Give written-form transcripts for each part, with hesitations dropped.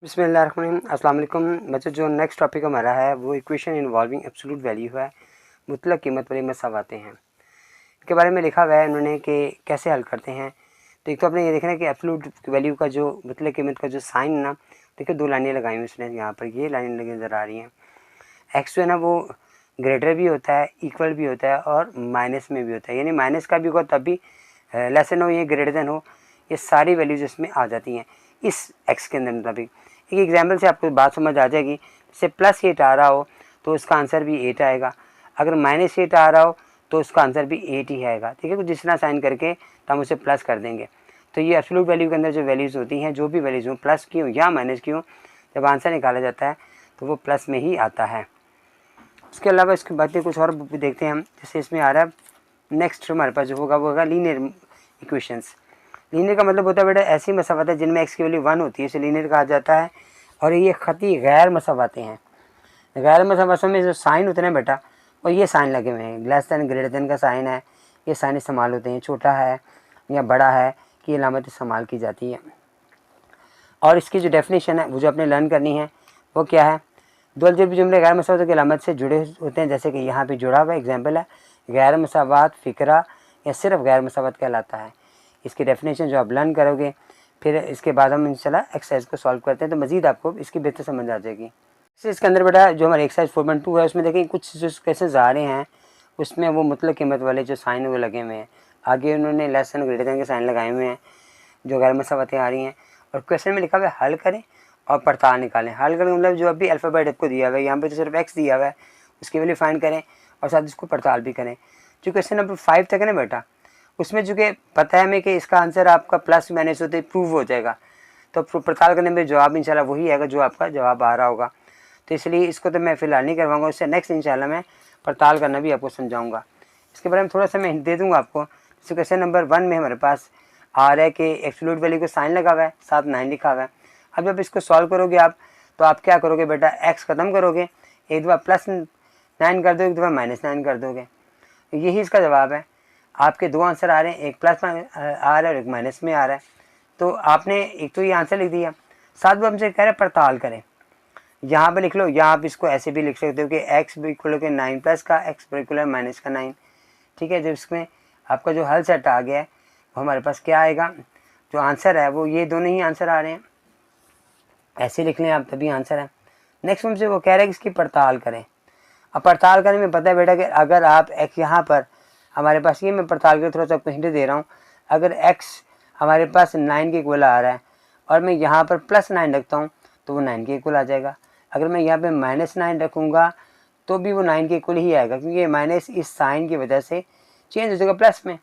बिस्मिल्लाहिर्रहमानिर्रहीम। अस्सलाम वालेकुम बच्चों। जो नेक्स्ट टॉपिक हमारा है वो इक्वेशन इन्वॉल्विंग एब्सोल्यूट वैल्यू है, मुतलक कीमत वाले मसावाते हैं। इनके बारे में लिखा हुआ है उन्होंने कि कैसे हल करते हैं। तो एक तो आपने ये देखना है कि एब्सोल्यूट वैल्यू का जो मुतलक कीमत का जो साइन ना, देखिए दो लाइनें लगाई हुई उसने यहाँ पर, ये लाइनें लगी नज़र आ रही हैं। एक्स जो है ना वो ग्रेटर भी होता है, इक्वल भी होता है और माइनस में भी होता है, यानी माइनस का भी होगा तब भी लेस देन हो, ये ग्रेटर देन हो, ये सारी वैल्यूज इसमें आ जाती हैं इस एक्स के अंदर। मुताबिक एक एग्जाम्पल से आपको बात समझ आ जाएगी। जैसे +8 आ रहा हो तो उसका आंसर भी 8 आएगा, अगर -8 आ रहा हो तो उसका आंसर भी 8 ही आएगा। ठीक है, तो जिस तरह साइन करके तो हम उसे प्लस कर देंगे। तो ये एब्सोल्यूट वैल्यू के अंदर जो वैल्यूज़ होती हैं, जो भी वैल्यूज़ हो, प्लस की हो या माइनस की हो, जब आंसर निकाला जाता है तो वो प्लस में ही आता है। उसके अलावा इसकी बातें कुछ और भी देखते हैं हम। जैसे इसमें आ रहा है नेक्स्ट हमारे पास जो होगा वो होगा लीनियर इक्वेशंस। लीनियर का मतलब होता है बेटा ऐसी मसावत है जिनमें एक्स की वैल्यू 1 होती है, इसे लीनियर कहा जाता है। और ये खती गैर मसावाते हैं। गैर मसावतों में जो साइन होते हैं बेटा, और ये साइन लगे हुए हैं, लेस दैन ग्रेटर दैन का साइन है, ये साइन इस्तेमाल होते हैं। छोटा है या बड़ा है कि अलामत इस्तेमाल की जाती है। और इसकी जो डेफिनेशन है वो जो आपने लर्न करनी है वो क्या है। दो अलजेब्रिक जुमले गैर मसावत की अलामत से जुड़े होते हैं, जैसे कि यहाँ पे जुड़ा हुआ एग्जाम्पल है गैर मसावत फ़िक्रा या सिर्फ गैर मसावत कहलाता है। इसकी डेफिनेशन जो आप लर्न करोगे, फिर इसके बाद हम इंशाल्लाह एक्सरसाइज को सॉल्व करते हैं तो मज़ीद आपको इसकी बेहतर समझ आ जाएगी। जैसे इसके अंदर बेटा जो हमारे एक्सरसाइज 4.2 है उसमें देखिए कुछ जो केसेस आ रहे हैं उसमें वो मुतलक कीमत वाले जो साइन वो लगे हुए हैं, आगे उन्होंने लेस दैन ग्रेटर दैन के साइन लगाए हुए हैं जो गैर मसावतें आ रही हैं। और क्वेश्चन में लिखा हुआ है हल करें और पड़ताल निकालें। हल करें मतलब जो अभी अल्फ़ाबेट आपको दिया हुआ है, यहाँ पे तो सिर्फ एक्स दिया हुआ है, उसकी वैल्यू फाइंड करें और साथ इसको पड़ताल भी करें। जो क्वेश्चन नंबर 5 तक है ना बेटा, उसमें चूँकि पता है हमें कि इसका आंसर आपका प्लस माइनस होते प्रूव हो जाएगा, तो पड़ताल करने में जवाब इंशाल्लाह वही आएगा जो आपका जवाब आ रहा होगा। तो इसलिए इसको तो मैं फ़िलहाल नहीं करवाऊँगा, उससे नेक्स्ट इंशाल्लाह मैं पड़ताल करना भी आपको समझाऊँगा। इसके बारे में थोड़ा सा मैं हिंट दे दूँगा आपको। जैसे क्वेश्चन नंबर 1 में हमारे पास आ रहा है कि एब्सोल्यूट वैल्यू को साइन लगा हुआ है, साथ 9 लिखा हुआ है। अब जब इसको सॉल्व करोगे आप तो आप क्या करोगे बेटा, एक्स ख़त्म करोगे, एक दफ़ा +9 कर दो, एक दफ़ा -9 कर दोगे। यही इसका जवाब है। आपके दो आंसर आ रहे हैं, एक प्लस में आ रहा है और एक माइनस में आ रहा है। तो आपने एक तो ये आंसर लिख दिया, साथ में हमसे कह रहे हैं पड़ताल करें। यहाँ पे लिख लो, या आप इसको ऐसे भी लिख सकते हो कि एक्स इक्वल के 9 प्लस का, एक्स इक्वल माइनस का 9। ठीक है, जब इसमें आपका जो हल सेट आ गया है वो हमारे पास क्या आएगा, जो आंसर है वो ये दोनों ही आंसर आ रहे हैं, ऐसे लिख लें आप तभी आंसर है। नेक्स्ट हमसे वो कह रहे हैं कि इसकी पड़ताल करें। अब पड़ताल करने में पता है बेटा कि अगर आप एक्स यहाँ पर हमारे पास, ये मैं पड़ताल के थोड़ा सा आपको हिंट दे रहा हूँ, अगर एक्स हमारे पास 9 के इक्वल आ रहा है और मैं यहाँ पर +9 रखता हूँ तो वो 9 के इक्वल आ जाएगा। अगर मैं यहाँ पे -9 रखूँगा तो भी वो 9 के इक्वल ही आएगा, क्योंकि ये माइनस इस साइन की वजह से चेंज हो जाएगा प्लस में,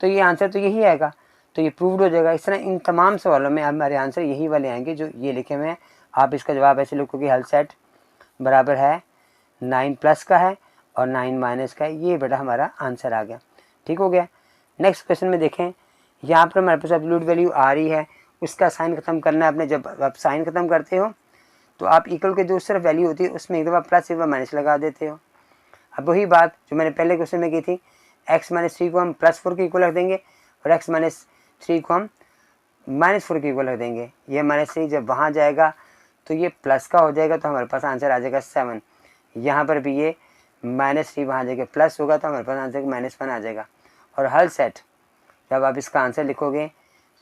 तो ये आंसर तो यही आएगा, तो ये प्रूव्ड हो जाएगा। इस तरह इन तमाम सवालों में हमारे आंसर यही वाले आएंगे जो ये लिखे हुए हैं। आप इसका जवाब ऐसे लिखोगे हल सेट बराबर है 9 प्लस का है और 9 माइनस का है, ये बेटा हमारा आंसर आ गया। ठीक हो गया। नेक्स्ट क्वेश्चन में देखें, यहाँ पर हमारे पास एब्सोल्यूट वैल्यू आ रही है, उसका साइन ख़त्म करना है आपने। जब आप साइन ख़त्म करते हो तो आप इक्वल के जो सिर्फ वैल्यू होती है उसमें एक दफ़ा प्लस एक दफ़ा माइनस लगा देते हो। अब वही बात जो मैंने पहले क्वेश्चन में की थी, x-3 को हम +4 के इक्वल रख देंगे और x-3 को हम -4 के इक्वल रख देंगे। ये -3 जब वहाँ जाएगा तो ये प्लस का हो जाएगा, तो हमारे पास आंसर आ जाएगा 7। यहाँ पर भी ये -3 वहाँ जाएगा प्लस होगा तो हमारे पास आंसर -1 आ जाएगा। और हल सेट जब आप इसका आंसर लिखोगे,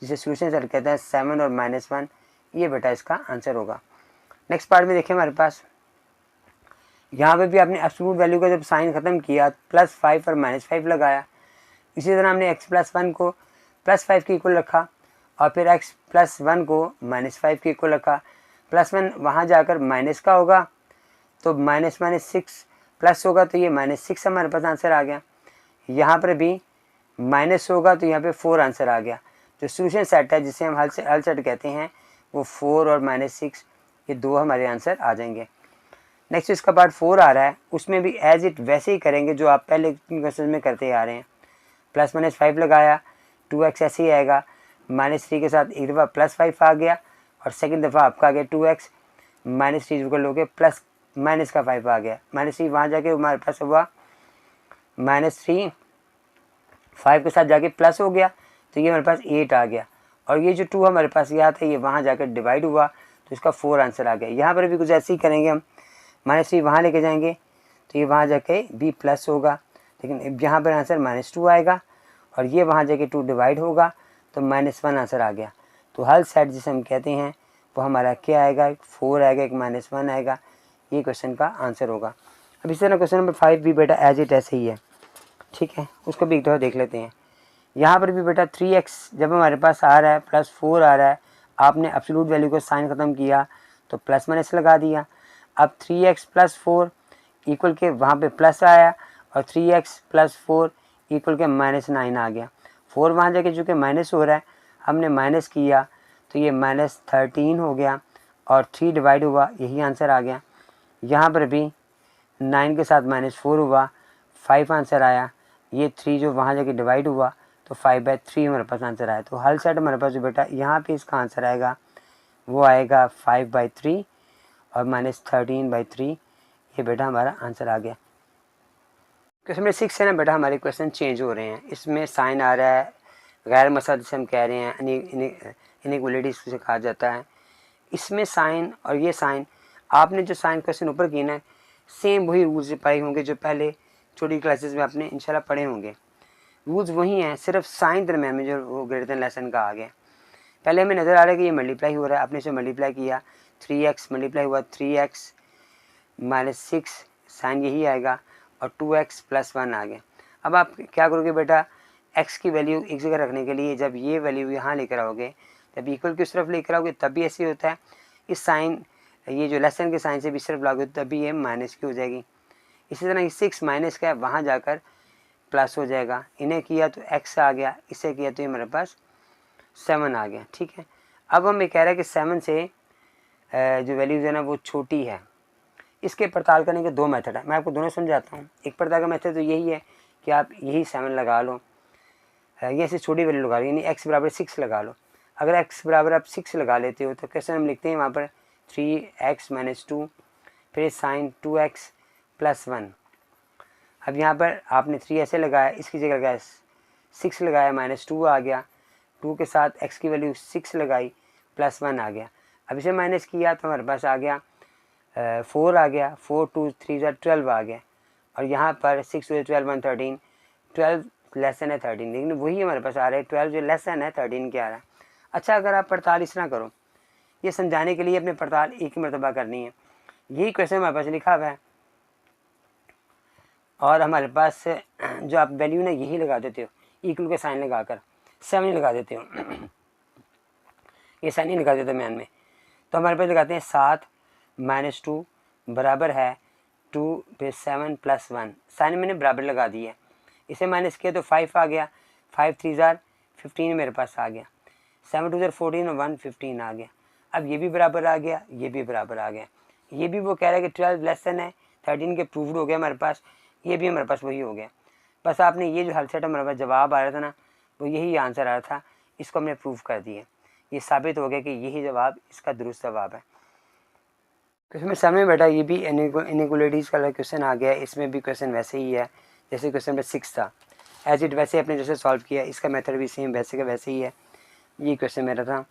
जिसे सोल्यूशन सेट कहते हैं, 7 और -1, ये बेटा इसका आंसर होगा। नेक्स्ट पार्ट में देखें, हमारे पास यहाँ पे भी आपने एब्सोल्यूट वैल्यू का जब साइन ख़त्म किया +5 और -5 लगाया। इसी तरह हमने x+1 को +5 के इक्वल रखा और फिर x+1 को -5 के इक्वल रखा। +1 वहाँ जाकर माइनस का होगा तो -6 प्लस होगा तो ये -6 हमारे पास आंसर आ गया। यहाँ पर भी माइनस होगा तो यहाँ पे 4 आंसर आ गया। जो सोल्यूशन सेट है जिसे हम हल सेट कहते हैं, वो 4 और -6 ये दो हमारे आंसर आ जाएंगे। नेक्स्ट इसका पार्ट 4 आ रहा है, उसमें भी एज इट वैसे ही करेंगे जो आप पहले क्वेश्चन में करते आ रहे हैं। +-5 लगाया, 2x ऐसे ही आएगा, -3 के साथ एक दफ़ा +5 आ गया और सेकंड दफ़ा आपका आ गया 2x, -3 इक्वल लोगे प्लस माइनस का 5 आ गया। -3 वहाँ जाके हमारे पास हुआ -3, 5 के साथ जाके प्लस हो गया तो ये हमारे पास 8 आ गया। और ये जो 2 हमारे पास यहाँ था ये वहाँ जाकर डिवाइड हुआ तो इसका 4 आंसर आ गया। यहाँ पर भी कुछ ऐसे ही करेंगे हम, -3 वहाँ लेके जाएंगे तो ये वहाँ जाके b प्लस होगा, लेकिन यहाँ पर आंसर -2 आएगा और ये वहाँ जाके 2 डिवाइड होगा तो -1 आंसर आ गया। तो हल सेट जिसे हम कहते हैं वो हमारा क्या आएगा, 4 आएगा, एक -1 आएगा, ये क्वेश्चन का आंसर होगा। अब इस तरह क्वेश्चन नंबर 5 भी बेटा एज इट ऐसे ही है, ठीक है, उसको भी एक दफ़ा देख लेते हैं। यहाँ पर भी बेटा 3x जब हमारे पास आ रहा है +4 आ रहा है, आपने एब्सोल्यूट वैल्यू को साइन ख़त्म किया तो प्लस माइनस लगा दिया। अब 3x + 4 इक्वल के वहाँ पे प्लस आया और 3x + 4 इक्वल के -9 आ गया। 4 वहाँ जाके चूँकि माइनस हो रहा है, हमने माइनस किया तो ये -13 हो गया और 3 डिवाइड हुआ, यही आंसर आ गया। यहाँ पर भी 9 के साथ -4 हुआ, 5 आंसर आया। ये 3 जो वहाँ जाके डिवाइड हुआ तो 5/3 हमारे पास आंसर आया। तो हल सेट हमारे पास जो बेटा यहाँ पे इसका आंसर आएगा वो आएगा 5/3 और -13/3, ये बेटा हमारा आंसर आ गया। क्वेश्चन नंबर 6 है ना बेटा, हमारे क्वेश्चन चेंज हो रहे हैं। इसमें साइन आ रहा है गैर मसा जिसे हम कह रहे हैं, इनइक्वलिटीज से कहा जाता है। इसमें साइन और ये साइन, आपने जो साइन क्वेश्चन ऊपर किए ना, सेम वही रूल्स अप्लाई होंगे जो पहले छोटी क्लासेस में आपने इंशाल्लाह पढ़े होंगे। रूल्स वही हैं, सिर्फ साइन दरम्यान में जो वो ग्रेटर देन लेसन का आ गया। पहले हमें नज़र आ रहा है कि ये मल्टीप्लाई हो रहा है, आपने इसे मल्टीप्लाई किया, 3x मल्टीप्लाई हुआ 3x -6, साइन यही आएगा और 2x + 1 आ गया। अब आप क्या करोगे बेटा, x की वैल्यू एक जगह रखने के लिए जब ये वैल्यू यहाँ लेकर आओगे, जब इक्वल की उस तरफ लेकर आओगे तब भी ऐसे होता है। इस साइन, ये जो लेसन के साइन से भी सिर्फ लागू तब भी ये माइनस की हो जाएगी। इसी तरह 6 माइनस का है, वहाँ जाकर प्लस हो जाएगा। इन्हें किया तो x आ गया, इसे किया तो ये मेरे पास 7 आ गया, ठीक है। अब हमें कह रहा है कि 7 से जो वैल्यूज़ है ना वो छोटी है। इसके पड़ताल करने के 2 मेथड है, मैं आपको दोनों समझाता हूँ। एक पड़ताल का मेथड तो यही है कि आप यही 7 लगा लो, ये ऐसे छोटी वैल्यू लगा लो, यानी x = 6 लगा लो। अगर x = आप 6 लगा लेते हो तो कैसे हम लिखते हैं वहाँ पर 3x - 2, फिर साइन 2x + 1। अब यहाँ पर आपने 3 ऐसे लगाया, इसकी जगह लगाया 6 लगाया, -2 आ गया, 2 के साथ x की वैल्यू 6 लगाई, +1 आ गया। अब इसे माइनस किया तो हमारे पास आ गया 4 आ गया, 4 2 3 12 आ गया। और यहाँ पर 6 2 12 1 13, 12 लेसन है 13, लेकिन वही हमारे पास आ रहा है 12 जो लेसन है 13 के आ रहा है। अच्छा, अगर आप पड़ताल इस तरह करो, ये समझाने के लिए अपने पड़ताल एक ही मरतबा करनी है। यही क्वेश्चन हमारे पास लिखा हुआ है और हमारे पास जो आप वैल्यू ना यही लगा देते हो, इक्वल के साइन लगाकर 7 लगा देते हो, ये साइन ही लगा देते हो मैन में, तो हमारे पास लगाते हैं 7 - 2 बराबर है 2 पे 7 + 1, साइन मैंने बराबर लगा दी है। इसे माइनस किया तो 5 आ गया, 5 3 15 मेरे पास आ गया, 7 2 14 और 1 15 आ गया। अब ये भी बराबर आ गया, ये भी बराबर आ गया। ये भी वो कह रहा है कि 12 लेसन है 13 के, प्रूव्ड हो गया हमारे पास, ये भी हमारे पास वही हो गया। बस आपने ये जो हल सेट हमारे पास जवाब आ रहा था ना, वो यही आंसर आ रहा था, इसको हमने प्रूव कर दिया। ये साबित हो गया कि यही जवाब इसका दुरुस्त जवाब है। क्वेश्चन में सामने बेटा ये भी इनइक्वलिटीज़ का क्वेश्चन आ गया। इसमें भी क्वेश्चन वैसे ही है जैसे क्वेश्चन नंबर 6 था, एज इट वैसे अपने जैसे सॉल्व किया, इसका मेथड भी सेम वैसे का वैसे ही है। ये क्वेश्चन मेरा था।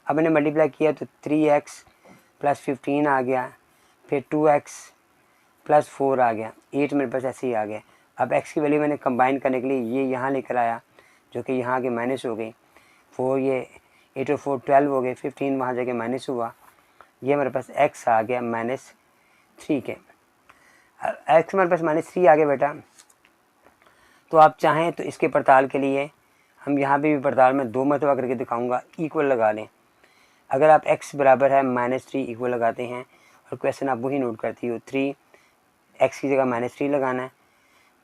अब मैंने मल्टीप्लाई किया तो 3x + 15 आ गया, फिर 2x + 4 आ गया, 8 मेरे पास ऐसे ही आ गया। अब x की वैल्यू मैंने कंबाइन करने के लिए ये यहाँ लेकर आया, जो कि यहाँ के माइनस हो गई, 4 ये 8 और 4 12 हो गए, 15 वहाँ जाके माइनस हुआ, ये हमारे पास x आ गया -3 के। x हमारे पास -3 आ गया बेटा। तो आप चाहें तो इसके पड़ताल के लिए हम यहाँ पे भी पड़ताल में 2 मरतबा करके दिखाऊंगा, इक्वल लगा लें। अगर आप x बराबर है -3 इक्वल लगाते हैं और क्वेश्चन आप वही नोट करती हो, 3x की जगह -3 लगाना है,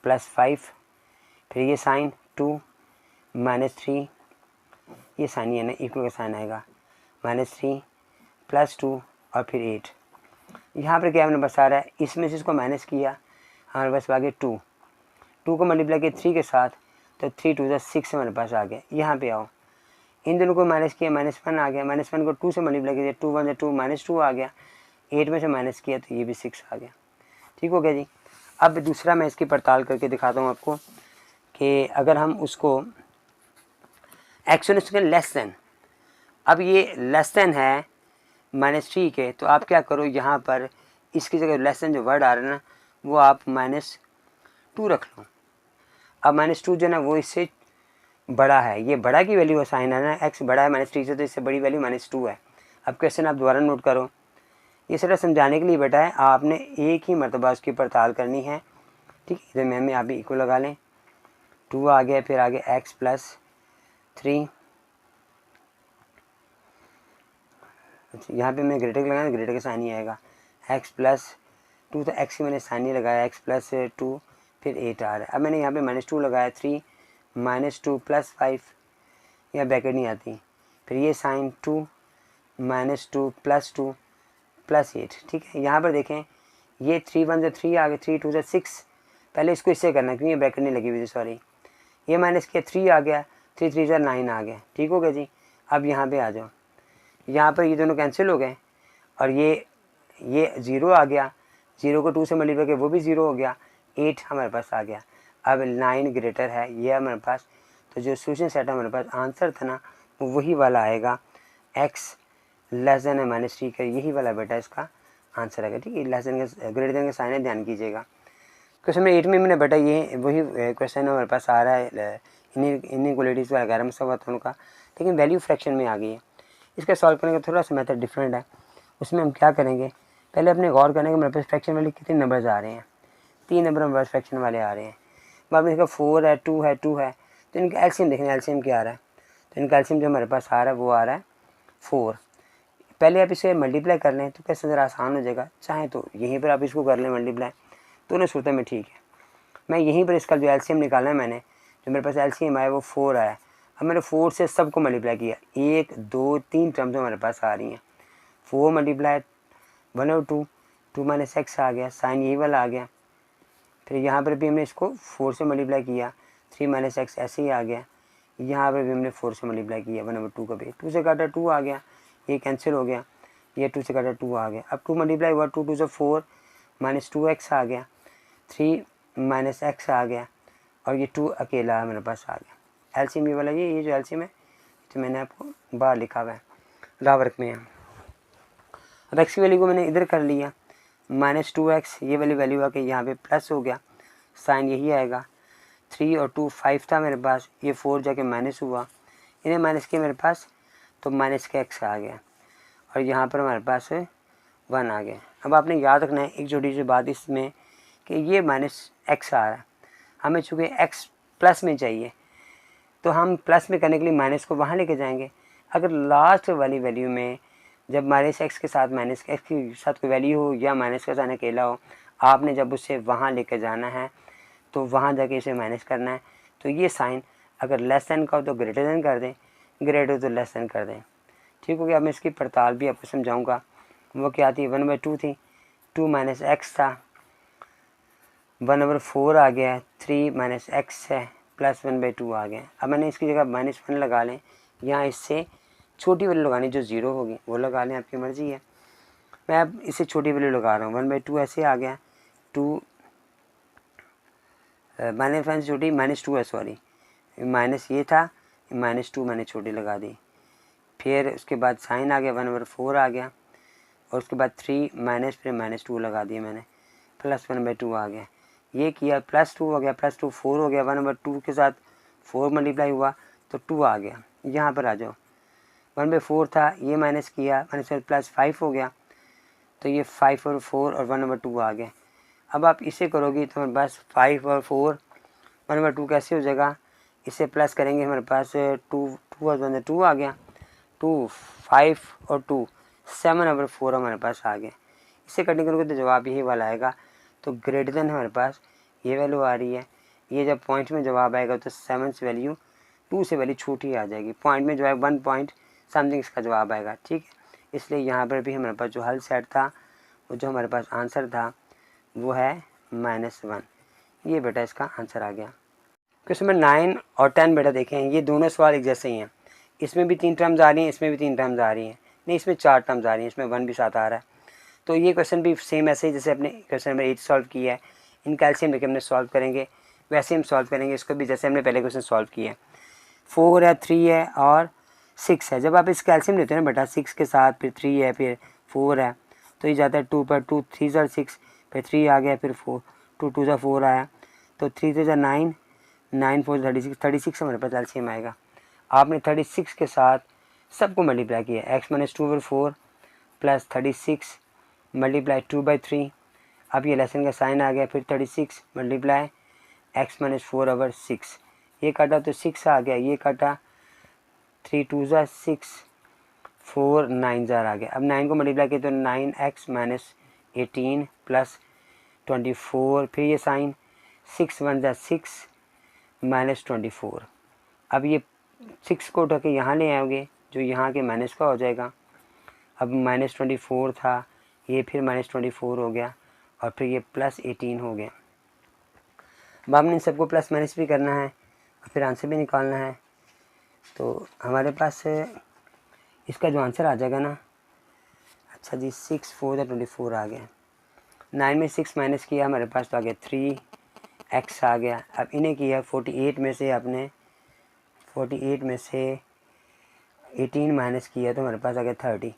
+5, फिर ये साइन 2 -3, ये साइन है ना इक्वल का साइन आएगा, -3 +2 और फिर 8। यहाँ पर क्या हमने बस आ रहा है, इसमें से इसको माइनस किया, हमारे पास आ गया 2 को मल्टीप्लाई किया 3 के साथ तो 3 2 6 हमारे पास आ गया। यहाँ पे आओ, इन दोनों को माइनस किया, -1 आ गया, -1 को 2 से मल्टीप्लाई किया, 2 1 2 -2 आ गया, 8 में से माइनस किया तो ये भी 6 आ गया। ठीक हो गया जी। अब दूसरा मैं इसकी पड़ताल करके दिखाता हूँ आपको कि अगर हम उसको एक्शन लेस देन, अब ये लेस देन है -3 के, तो आप क्या करो यहाँ पर इसकी जगह लेस देन जो वर्ड आ रहा है ना वो आप -2 रख लो। अब -2 जो है ना वो इससे बड़ा है, ये बड़ा की वैल्यू साइन है ना, x बड़ा है -3 से, तो इससे बड़ी वैल्यू -2 है। अब क्वेश्चन आप दोबारा नोट करो, ये सिर्फ समझाने के लिए बेटा है, आपने एक ही मरतबा उसकी पड़ताल करनी है, ठीक है। इधर में आप भी इक्वल लगा लें, 2 आ गया, फिर आगे x + 3, यहाँ पे मैं ग्रेटर लगाया, ग्रेटर का साइन ही आएगा, x + 2, तो x की मैंने साइन नहीं लगाया, x + 2 फिर 8 आ रहा है। अब मैंने यहाँ पे -2 लगाया, 3 -2 + 5, यहाँ ब्रैकेट नहीं आती, फिर ये साइन 2 -2 + 2 + 8, ठीक है। यहाँ पर देखें ये 3 1 से 3 आ गए, 3 2 से 6, पहले इसको इससे करना क्योंकि ये ब्रैकेट नहीं लगी हुई थी, सॉरी, ये माइनस किया 3 आ गया, 3 3 से 9 आ गया, ठीक हो गया जी। अब यहाँ पे आ जाओ, यहाँ पर ये दोनों कैंसिल हो गए और ये 0 आ गया, 0 को 2 से मल्टीप्लाई किया वो भी 0 हो गया, 8 हमारे पास आ गया। अब 9 ग्रेटर है ये हमारे पास, तो जो सोल्यूशन सेट हमारे पास आंसर था ना वो वही वाला आएगा, x लेस देन है -3 का, यही वाला बेटा इसका आंसर आएगा, ठीक है। लेस देन का ग्रेटर देन का साइन है, ध्यान कीजिएगा। क्वेश्चन नंबर 8 में मैंने बेटा ये वही क्वेश्चन हमारे पास आ रहा है, इनइक्वालिटीज़ वाला 11 मसवातों का, लेकिन वैल्यू फ्रैक्शन में आ गई है। इसका सॉल्व करने का थोड़ा सा मेथड डिफरेंट है, उसमें हम क्या करेंगे, पहले अपने गौर करने के मेरे पास फ्रैक्शन वाले कितने नंबर्स आ रहे हैं, 3 नंबर हमारे पास फ्रैक्शन वाले आ रहे हैं। बाद में इसका 4 है, 2 है, 2 है, तो इनका एलसीएम देखें, एलसीएम क्या आ रहा है, तो इनका एलसीएम जो हमारे पास आ रहा है वो आ रहा है 4। पहले आप इसे मल्टीप्लाई कर लें तो कैसे ज़रा आसान हो जाएगा, चाहे तो यहीं पर आप इसको कर लें मल्टीप्लाई, दोनों सूरतों में ठीक है। मैं यहीं पर इसका जो एलसीएम निकालना है मैंने, जो मेरे पास एलसीएम आया वो 4 आया। अब मैंने 4 से सबको मल्टीप्लाई किया, 1 2 3 टर्म्स हमारे पास आ रही हैं, 4 मल्टीप्लाई 1 और 2, 2 - x आ गया, साइन यही वाला आ गया। फिर यहाँ पर भी हमने इसको 4 से मल्टीप्लाई किया, 3 - x ऐसे ही आ गया। यहाँ पर भी हमने 4 से मल्टीप्लाई किया, 1/2 का भी, 2 से काटा 2 आ गया, ये कैंसिल हो गया, ये 2 से काटा 2 आ गया। अब 2 मल्टीप्लाई हुआ, 2 2 से 4 -2x आ गया, 3 - x आ गया, और ये 2 अकेला मेरे पास आ गया। एलसीएम ये वाला, ये जो एलसीएम है तो मैंने आपको बाहर लिखा हुआ है, रा वर्क में है। अब x की वैल्यू को मैंने इधर कर लिया, -2x, ये वाली वैल्यू आके यहाँ पे प्लस हो गया, साइन यही आएगा। 3 और 2 5 था मेरे पास, ये 4 जाके माइनस हुआ, इन्हें माइनस किया मेरे पास, तो माइनस का x आ गया, और यहाँ पर हमारे पास 1 आ गया। अब आपने याद रखना है एक छोटी सी बात इसमें कि ये -x आ रहा है, हमें चूँकि x प्लस में चाहिए तो हम प्लस में करने के लिए माइनस को वहाँ लेके जाएंगे। अगर लास्ट वाली वैल्यू में जब -x के साथ -x के साथ कोई वैल्यू हो या माइनस का साइन अकेला हो, आपने जब उसे वहाँ लेके जाना है तो वहाँ जाके इसे माइनस करना है। तो ये साइन अगर लेस देन का हो तो ग्रेटर देन कर दें, ग्रेटर तो लेस देन कर दें, ठीक हो गया। अब मैं इसकी पड़ताल भी आपको समझाऊंगा, वो क्या थी, 1/2 थी, 2 - x था, 1/4 आ गया, 3 - x है, प्लस 1/2 आ गया। अब मैंने इसकी जगह -1 लगा लें, यहाँ इससे छोटी वैल्यू लगानी जो 0 होगी वो लगा लें, आपकी मर्ज़ी है। मैं अब इसे छोटी वैल्यू लगा रहा हूँ, 1/2 ऐसे आ गया, 2 -1 छोटी -2 है, सॉरी, माइनस ये था, -2 मैंने छोटी लगा दी। फिर उसके बाद साइन आ गया, 1/4 आ गया, और उसके बाद 3 माइनस, फिर -2 लगा दिया मैंने, प्लस 1/2 आ गया। ये किया, +2 हो गया, +2 4 हो गया, 1/2 के साथ 4 मल्टीप्लाई हुआ तो 2 आ गया। यहाँ पर आ जाओ, 1/4 था, ये माइनस किया, +5 हो गया, तो ये 5 और 4 और 1/2 आ गया। अब आप इसे करोगी तो हमारे पास 5 और 4 1/2 कैसे हो जाएगा, इसे प्लस करेंगे हमारे पास 2 और 2 आ गया, 2 5 और 2 7/4 हमारे पास आ गया। इसे कटिंग करोगे तो जवाब यही वाला आएगा। तो ग्रेटर देन हमारे पास ये वैल्यू आ रही है, ये जब पॉइंट में जवाब आएगा तो 7 से वैल्यू 2 से वैल्यू छोटी आ जाएगी, पॉइंट में जो है 1 पॉइंट समथिंग इसका जवाब आएगा, ठीक है। इसलिए यहाँ पर भी हमारे पास जो हल सेट था, वो जो हमारे पास आंसर था वो है -1। ये बेटा इसका आंसर आ गया। क्वेश्चन नंबर 9 और 10 बेटा देखें, ये दोनों सवाल एक जैसे ही हैं, इसमें भी 3 टर्म्स आ रही हैं, इसमें भी 3 टर्म्स आ रही हैं, नहीं इसमें 4 टर्म्स आ रही हैं, इसमें 1 भी साथ आ रहा है। तो ये क्वेश्चन भी सेम ऐसे ही जैसे अपने क्वेश्चन नंबर 8 सॉल्व किया है, इनका एलसीएम लेके हमने सॉल्व करेंगे, वैसे हम सॉल्व करेंगे इसको भी जैसे हमने पहले क्वेश्चन सॉल्व किया है। 4 है, 3 है और 6 है। जब आप इस कैल्शियम लेते हैं ना बेटा, 6 के साथ फिर 3 है, फिर 4 है, तो ये जाता है 2 पर, 2 3 ज़ा 6, फिर 3 आ गया, फिर 4, 2 2 ज़ा 4 आया, तो 3 3 ज़ा 9, 9 4 36, 36 हमारे पास कैल्शियम आएगा। आपने 36 के साथ सबको मल्टीप्लाई किया, x माइनस 2/4 प्लस 36 मल्टीप्लाई 2/3। अब ये लेसन का साइन आ गया, फिर 36 मल्टीप्लाई x माइनस 4/6, ये काटा तो 6 आ गया, ये काटा 3 2 ज़ा 6, 4 9 ज़ा आ गया। अब 9 को मल्टीप्लाई किया तो 9x माइनस 18 प्लस 24, फिर ये साइन 6 1 ज़ा 6 माइनस 24। अब ये 6 को उठा के यहाँ ले आओगे, जो यहाँ के माइनस का हो जाएगा। अब माइनस 24 था, ये फिर माइनस 24 हो गया, और फिर ये प्लस 18 हो गया। अब आपने इन सबको प्लस माइनस भी करना है और फिर आंसर भी निकालना है। तो हमारे पास इसका जो आंसर आ जाएगा ना, अच्छा जी 6 4 ज़ा 24 आ गया। 9 में 6 माइनस किया, हमारे पास तो आ गया 3x आ गया। अब इन्हें किया 48 में से आपने 48 में से 18 माइनस किया तो हमारे पास आ गया 30।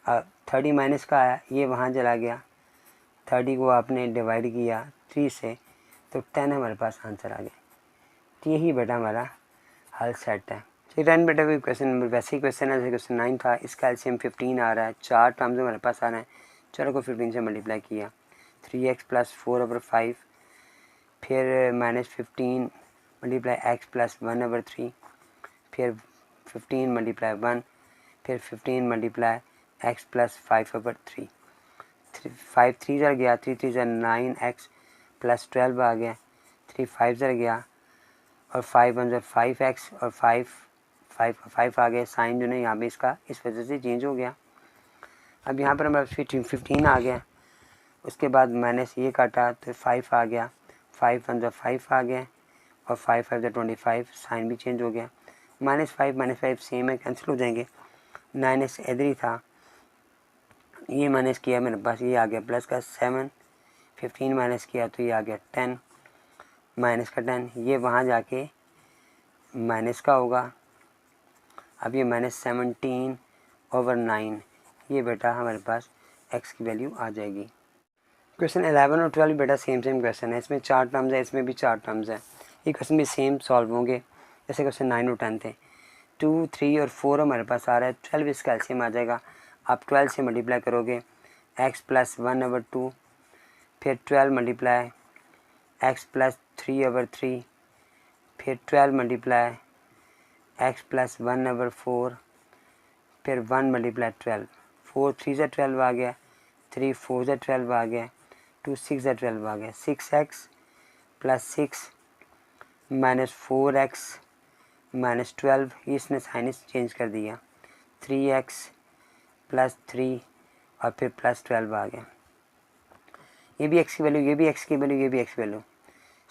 अब 30 माइनस का आया, ये वहाँ चला गया, 30 को आपने डिवाइड किया 3 से, तो 10 हमारे पास आंसर आ गया। तो यही बेटा हमारा हल सेट है। ठीक है बेटा, कोई क्वेश्चन नंबर वैसे ही क्वेश्चन है जैसे क्वेश्चन 9 था। इसका एलसीएम 15 आ रहा है, 4 टर्म्स हमारे पास आ रहे हैं, चलो को 15 से मल्टीप्लाई किया, 3x प्लस 4/5, फिर माइनस 15 मल्टीप्लाई x प्लस 1/3, फिर 15 मल्टीप्लाई 1, फिर 15 मल्टीप्लाई x प्लस 5/3, 5 3 ज़र गया, 3 3 ज़र 9x प्लस 12 आ गया, 3 5 ज़र गया, और 5 1 ज़र 5x, और 5 आ गया। साइन जो है यहाँ पे इसका इस वजह से चेंज हो गया। अब यहाँ पर हमारा 15 आ गया, उसके बाद माइनस ये काटा तो 5 आ गया, 5 1 ज़र 5 आ गया, और 5 5 ज़र 25, साइन भी चेंज हो गया। -5 सेम है, कैंसिल हो जाएंगे। 9x इधर ही था, ये माइनस किया मेरे पास, ये आ गया प्लस का 7, 15 माइनस किया तो ये आ गया 10, माइनस का 10, ये वहाँ जाके माइनस का होगा। अब ये -17/9, ये बेटा हमारे पास x की वैल्यू आ जाएगी। क्वेश्चन 11 और 12 बेटा सेम क्वेश्चन है, इसमें 4 टर्म्स है, इसमें भी 4 टर्म्स है, ये क्वेश्चन भी सेम सॉल्व होंगे जैसे क्वेश्चन 9 और 10 थे। 2 3 और 4 हमारे पास आ रहा है, 12 इसका एलसीएम आ जाएगा। आप 12 से मल्टीप्लाई करोगे x प्लस 1/2, फिर 12 मल्टीप्लाई x प्लस 3/3, फिर 12 मल्टीप्लाई x प्लस 1/4, फिर 1 मल्टीप्लाई 12, 4 3 ज़ा 12 आ गया, 3 4 ज़ा 12 आ गया, 2 6 ज़ा 12 आ गया, 6x plus 6 minus 4x minus 12, इसने साइनस चेंज कर दिया, 3x प्लस 3 और फिर प्लस 12 आ गया। ये भी x की वैल्यू, ये भी x की वैल्यू, ये भी x की वैल्यू।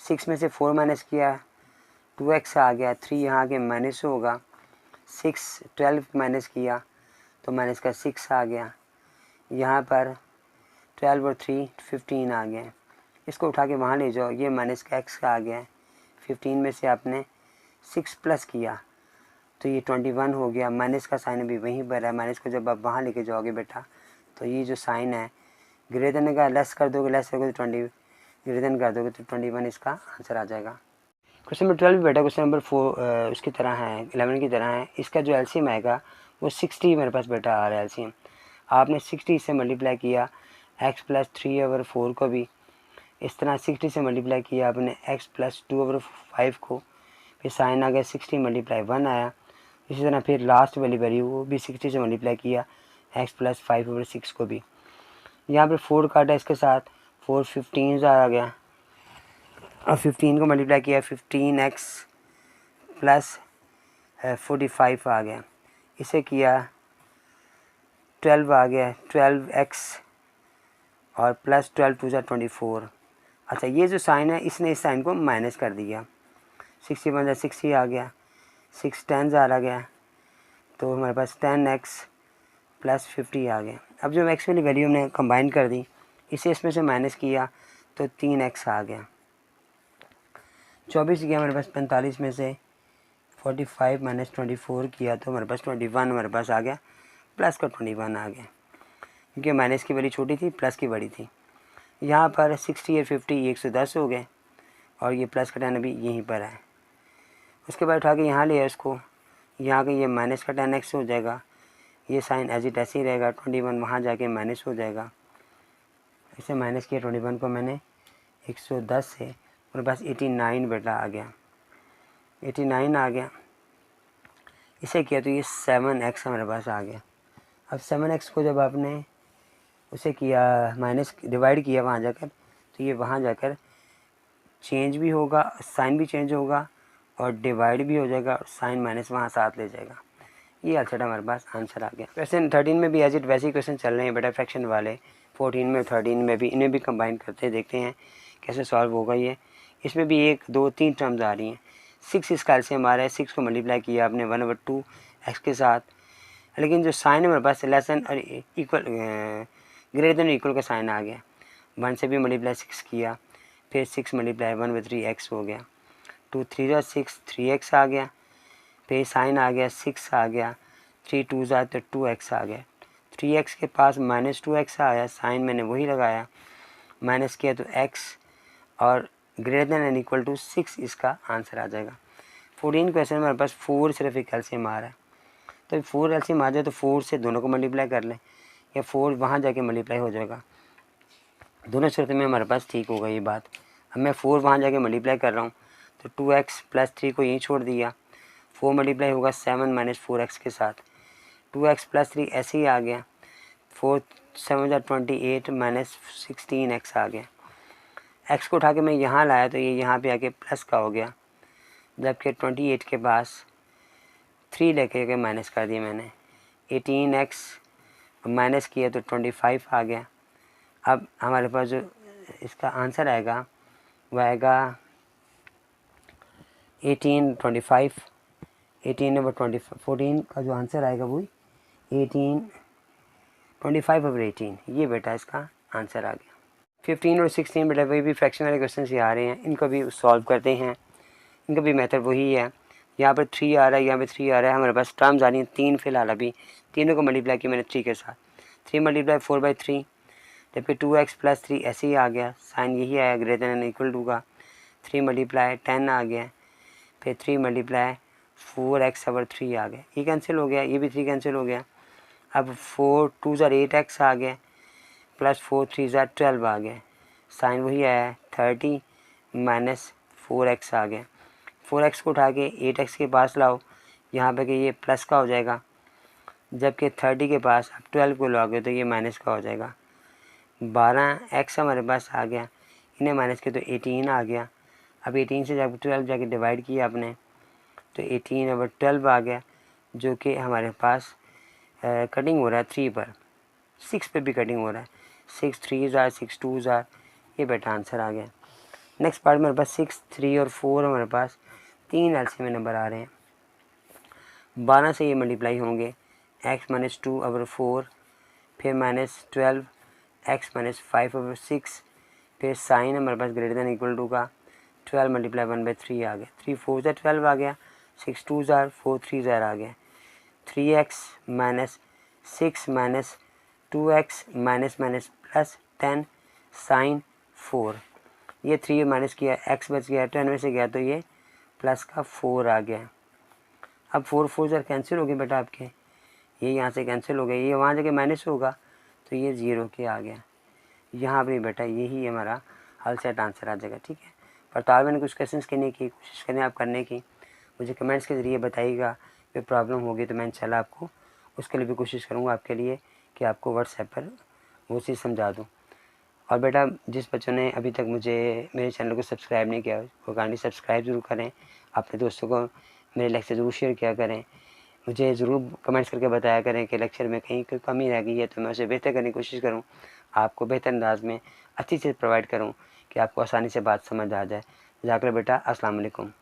6 में से 4 माइनस किया 2x आ गया, 3 यहाँ के माइनस होगा, 6 12 माइनस किया तो माइनस का 6 आ गया, यहाँ पर 12 और 3 15 आ गया। इसको उठा के वहाँ ले जाओ, ये माइनस का x का आ गया है, 15 में से आपने 6 प्लस किया तो ये 21 हो गया। माइनस का साइन अभी वहीं पर है, माइनस को जब आप वहाँ लेके जाओगे बेटा तो ये जो साइन है ग्रेटर देन का लेस कर दोगे, लेस करोगे तो 20 ग्रेटर देन कर दोगे तो 21 इसका आंसर आ जाएगा। क्वेश्चन नंबर 12 भी बेटा क्वेश्चन नंबर 4 उसकी तरह है, 11 की तरह है। इसका जो एलसीएम आएगा वो 60 मेरे पास बेटा आ रहा है एलसीएम। आपने 60 से मल्टीप्लाई किया x प्लस 3/4 को भी, इस तरह 60 से मल्टीप्लाई किया आपने x प्लस 2/5 को, फिर साइन आ गया 60 मल्टीप्लाई 1 आया। इसी तरह फिर लास्ट वाली वैल्यू वो भी 60 से मल्टीप्लाई किया x प्लस 5/6 को भी। यहाँ पर 4 काटा इसके साथ, 4 15 आ गया, और 15 को मल्टीप्लाई किया 15x प्लस 45 आ गया, इसे किया 12 आ गया, 12x और प्लस 12 2 ज़ा 24। अच्छा ये जो साइन है इसने इस साइन को माइनस कर दिया, 60 1 60 आ गया, 6 10 आ गया, तो हमारे पास 10x प्लस 50 आ गया। अब जो x वाली वैल्यू हमने कंबाइन कर दी, इसे इसमें से माइनस किया तो 3x आ गया। 24 गया हमारे पास 45 में से 45 माइनस 24 किया तो हमारे पास 21 हमारे पास आ गया, प्लस का 21 आ गया, क्योंकि माइनस की वैल्यू छोटी थी, प्लस की बड़ी थी। यहाँ पर 60 और 50 110 हो गए, और ये प्लस का 10 अभी यहीं पर है। उसके बाद उठा के यहाँ ले आए इसको, यहाँ का ये माइनस का 10x हो जाएगा, ये साइन एज इट ऐसे ही रहेगा, 21 वहाँ जाके माइनस हो जाएगा। इसे माइनस किया 21 को मैंने 110 से, मेरे पास 89 बेटा आ गया, 89 आ गया। इसे किया तो ये 7x हमारे पास आ गया। अब 7x को जब आपने उसे किया माइनस डिवाइड किया वहाँ जाकर, तो ये वहाँ जाकर चेंज भी होगा, साइन भी चेंज होगा और डिवाइड भी हो जाएगा, और साइन माइनस वहाँ साथ ले जाएगा। ये आंसर हमारे पास आंसर आ गया। क्वेश्चन 13 में भी एज इट वैसे ही क्वेश्चन चल रहे हैं बेटा, फ्रैक्शन वाले 14 में 13 में भी, इन्हें भी कंबाइन करते हैं, देखते हैं कैसे सॉल्व होगा ये। इसमें भी 1 2 3 टर्म्स आ रही हैं। 6 इसका एलसीएम आ रहा है, 6 को मल्टीप्लाई किया आपने 1/2x के साथ, लेकिन जो साइन है हमारे पास लेस देन और इक्वल ग्रेटर देन इक्वल का साइन आ गया। 1 से भी मल्टीप्लाई 6 किया, फिर 6 मल्टीप्लाई 1/3x हो गया, 2 3 6 3x आ गया, फिर साइन आ गया 6 आ गया, 3 2 तो 2x आ गया, 3x के पास -2x आया, साइन मैंने वही लगाया, माइनस किया तो x और greater than and equal to 6 इसका आंसर आ जाएगा। 14 क्वेश्चन में हमारे पास 4 सिर्फ एक एलसीएम आ रहा है, तो 4 एलसीएम आ जाए तो 4 से दोनों को मल्टीप्लाई कर लें, या 4 वहाँ जाके मल्टीप्लाई हो जाएगा, दोनों शर्त में हमारे पास ठीक होगा ये बात। अब मैं 4 वहाँ जाके मल्टीप्लाई कर रहा हूँ, तो 2x + 3 को यहीं छोड़ दिया, 4 मल्टीप्लाई होगा 7 - 4x के साथ, 2x + 3 ऐसे ही आ गया, 4 7 28 - 16x आ गया। x को उठा के मैं यहाँ लाया तो ये यहाँ पे आके प्लस का हो गया, जबकि 28 के पास 3 लेके के माइनस कर दिया मैंने, 18x माइनस किया तो 25 आ गया। अब हमारे पास जो इसका आंसर आएगा वह आएगा 18 25, 18 over 25, 14 का जो आंसर आएगा वही 18 25/18, ये बेटा इसका आंसर आ गया। 15 और 16 बेटा वही भी फ्रैक्शन वाले क्वेश्चन ही आ रहे हैं, इनको भी सॉल्व करते हैं, इनका भी मेथड वही है। यहाँ पर 3 आ रहा है, यहाँ पे 3 आ रहा है, हमारे पास टर्म्स आ रही हैं 3 फिलहाल, अभी तीनों को मल्टीप्लाई किया मैंने 3 के साथ, 3 × 4/3, जबकि 2x + 3 ऐसे ही आ गया, साइन यही आया ग्रेटर देन इक्वल टू का, 3 × 10 आ गया, फिर 3 × 4x/3 आ गया, ये कैंसिल हो गया, ये भी 3 कैंसिल हो गया। अब 4 2 8x आ गया, प्लस 4 3 12 आ गया, साइन वही आया 30 - 4x आ गया। 4x को उठा के 8x के पास लाओ, यहाँ पे कि ये प्लस का हो जाएगा, जबकि 30 के पास अब 12 को लाओगे तो ये माइनस का हो जाएगा। 12x हमारे पास आ गया, इन्हें माइनस किया तो 18 आ गया। अब 18 से जब 12 जाके डिवाइड किया आपने तो 18/12 आ गया, जो कि हमारे पास कटिंग हो रहा है 3 पर, 6 पे भी कटिंग हो रहा है, 6 3 6 2 ये बेटा आंसर आ गया। नेक्स्ट पार्ट मेरे पास 6 3 और 4 हमारे पास 3 एलसीएम में नंबर आ रहे हैं, 12 से ये मल्टीप्लाई होंगे, x - 2/4, फिर -12 x - 5/6, फिर साइन हमारे पास ग्रेटर देन इक्वल टू का 12 × 1/3 आ गया, 3 4 12 आ गया, 6 2 4 3 आ गया, 3x - 6 - 2x - +10 साइन 4, ये 3 माइनस किया, x बच गया, 10 में से गया तो ये प्लस का 4 आ गया। अब 4 4 कैंसिल हो गए बेटा आपके, ये यहाँ से कैंसिल हो गया, ये वहाँ जाके माइनस होगा तो ये 0 के आ गया। यहाँ पर बेटा यही हमारा हल सेट आंसर आ जाएगा, ठीक है। पड़ताल मैंने कुछ क्वेश्चंस करने की कोशिश करें आप करने की, मुझे कमेंट्स के ज़रिए बताइएगा, कोई प्रॉब्लम होगी तो मैं इंशाल्लाह आपको उसके लिए भी कोशिश करूँगा आपके लिए कि आपको व्हाट्सएप पर वो चीज़ समझा दूँ। और बेटा जिस बच्चों ने अभी तक मुझे मेरे चैनल को सब्सक्राइब नहीं किया वो काइंडली सब्सक्राइब ज़रूर करें, अपने दोस्तों को मेरे लेक्चर ज़रूर शेयर किया करें, मुझे ज़रूर कमेंट्स करके बताया करें कि लेक्चर में कहीं कोई कमी रह गई है तो मैं उसे बेहतर करने की कोशिश करूँ, आपको बेहतर अंदाज में अच्छी चीज़ प्रोवाइड करूँ कि आपको आसानी से बात समझ आ जाए। जाकर बेटा अस्सलाम वालेकुम।